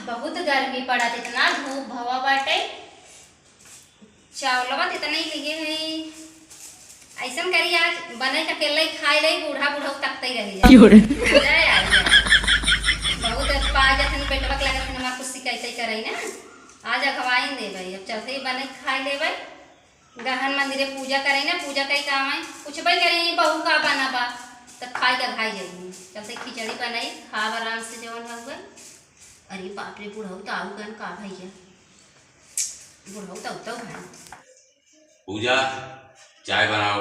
बहुत गर्मी पड़त, इतना धूप भवा बाटे। चावलवा इतना ही लिए है, ऐसा करी आज बने अकेले खाए रही, बूढ़ा बूढ़ा तकते रही बहुत पाजन पेटवा लगे हमारा कुछ कैसे करे ना। आज अखवाई दे भाई, अब चलते ही बने खाए ले भाई, गहन मंदिर पूजा करे ना, पूजा कई काम है कुछ भाई करेंगे, बहू का बना बा तब खाई कर खाई जाएगी। चलते खिचड़ी बनाई खाब आराम से जवन हुआ। अरे बाप रे बुढ़ऊ तो आऊ गन का भैया, बुढ़ऊ तो भाई। पूजा चाय बनाओ।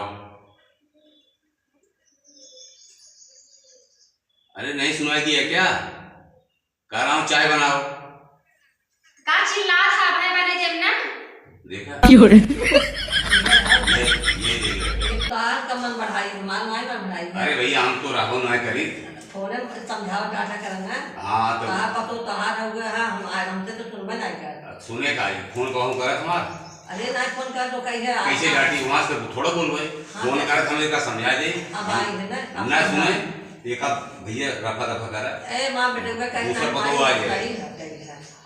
अरे नहीं सुनाई दिया क्या? कह रहा हूँ चाय बनाओ। का चिल्ला था भाई बने जब ना देखा ये देख तार कमन बढ़ाई मान नहीं बढ़ाई। अरे भैया हम तो राहो ना करी, थोड़े समझाओ डाटा करना। हाँ तो कहा पतो तहार हो गया। हां हम हमसे तो सुनबे नहीं कर सुने का फोन कहूं करे तुम्हारा। अरे ना फोन कर तो कही है कैसे डाटी वहां से थोड़ा बोल भाई फोन कर हमें का समझा दे। अब आई है ना ना सुने एक अब भैया रफा दफा कर ए मां बेटे का कहीं दूसरा पतो आ जाए।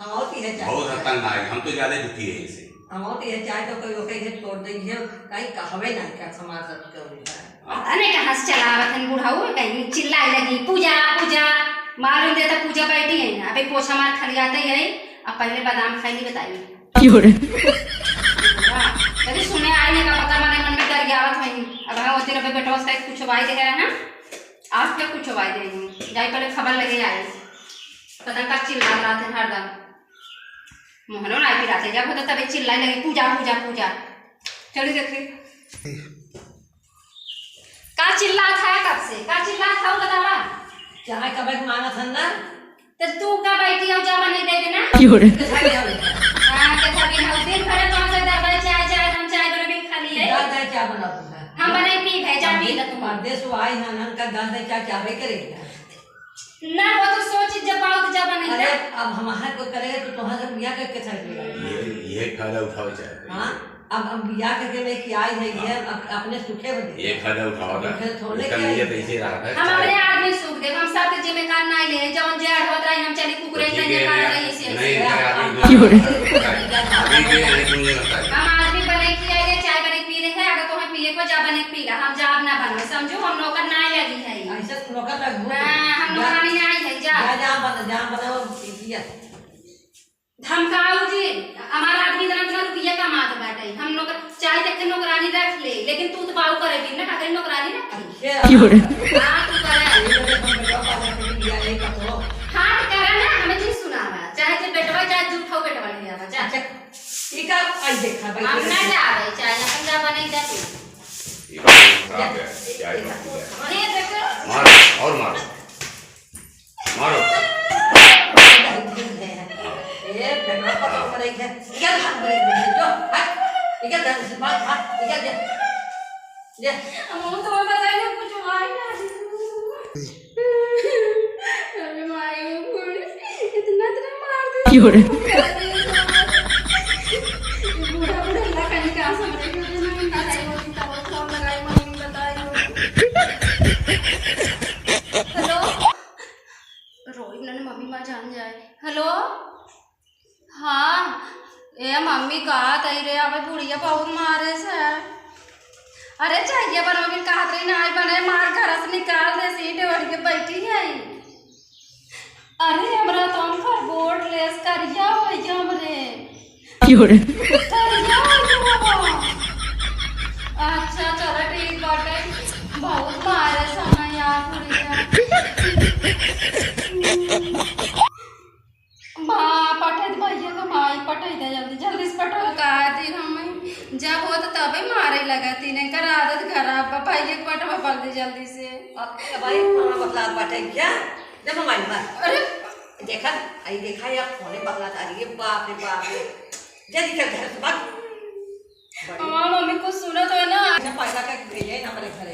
हम होती है चाय बहुत हद तक आए, हम तो ज्यादा दुखी है इसे। हम होती है चाय तो कोई कहीं है छोड़ देंगे कहीं कहवे ना क्या समाज सब के होता है। पता नहीं कहाँ से चलावत है बुढ़ऊ, कहीं चिल्लाई लगी पूजा पूजा। मालूम देता पूजा बैठी है ना, अभी पोछा मार खड़ी आता ही है। अब पहले बादाम खाई नहीं बताइए कभी सुने आने का पता मने मन में डर गया था। अब हम होते रहे बेटा उसका कुछ वाई दे गया है, आप क्या कुछ वाई दे जाए पहले खबर लगे आए पता का चिल्ला रहा थे हरदम मोहनो ना पिराते जब होता तभी चिल्लाई लगी पूजा पूजा पूजा। चलिए देखिए का चिल्ला था, कब से का चिल्ला था बतावा। चाय कब मांगा था ना तो तू का बैठी हो जा बने दे देना हां कैसा भी हो दिन भर तो से दरबार चाय चाय हम चाय बने खाली है। दादा क्या बनाता है हम बने पी भेजा पी ल तुम परदेश आई है नन का दादा क्या चाहे करेगा ना। वो तो सोच जब आओ तो जब बने। अरे अब हमारा कोई करेगा तो तुम्हारा बियाह करके छड़ ये फायदा उठाओ चाहे। हां अब बियाह करके लेके आई है ये अपने सुखे बदे ये फायदा उठाओगा इसका नियत ऐसे रहा है। हम अपने आदमी सुख दे, हम सब के जिम्मेदार नहीं ले जवन जेड़ होत रही हम चली कुकुरे नहीं कर रही से नहीं अभी के नहीं सुनने लगता है। हम आदमी बने की आए चाय बने पी ले है, अगर तुम्हें पिए को जा बने पी ला, हम जाब ना बने समझो। हम नौकर ना लगी है ऐसा नौकर लगू हम नौकरानी नहीं आई है जा जा बनाओ पिया धमकाऊ जी। हमारा आदमी इतना रुपया कमात बाटे, हम नौकर चाहे देखे नौकरानी रख ले, लेकिन तू तो बाऊ करे बिन ना का नौकरानी रख हां तू करे हां करे ना हमें जी सुनावा चाहे जे बेटवा चाहे झूठो बेटवा ले आवा जा। ठीक है आई देखा भाई हम ना जावे चाहे अपन जा बने जा तू खराब है चाय ये देखो मारो और मारो मारो ये बेटा को करेगा क्या हाथ बड़े जो हाथ इधर दर से बात हाथ इधर दे हम तो बताइए कुछ भाई ना। अरे माई बोल इतना इतना मार दे बूढ़ा बूढ़ा लगा नहीं का समझ के नहीं बताई वो तब फोन लगाई मम्मी बताई। हेलो रोई ना मम्मी मां जान जाए। हेलो हाँ ए मम्मी कहा तई रे अब बुढ़िया बहुत मारे से। अरे चाहिए पर मम्मी कहा रही ना बने मार घर से निकाल दे सीट ओढ़ के बैठी है। अरे हमरा तो हम कर बोर्ड लेस करिया हो जा हमरे करिया हो अच्छा चलो ठीक बाटे बहुत मारे समय यार माँ पटे भैया को माई पटे दे जल्दी जल्दी से पटो कहती हम जब हो तो तभी मारे लगाती नहीं कर आदत खराब भैया को पटवा पड़ दे जल्दी से। भाई बतला बाटे क्या जब मोबाइल पर अरे देखा आई देखा या फोन बतला तारी बाप रे जल्दी कर घर से भाग मम्मी कुछ सुनो तो है ना पैसा का भेजे ना मेरे घर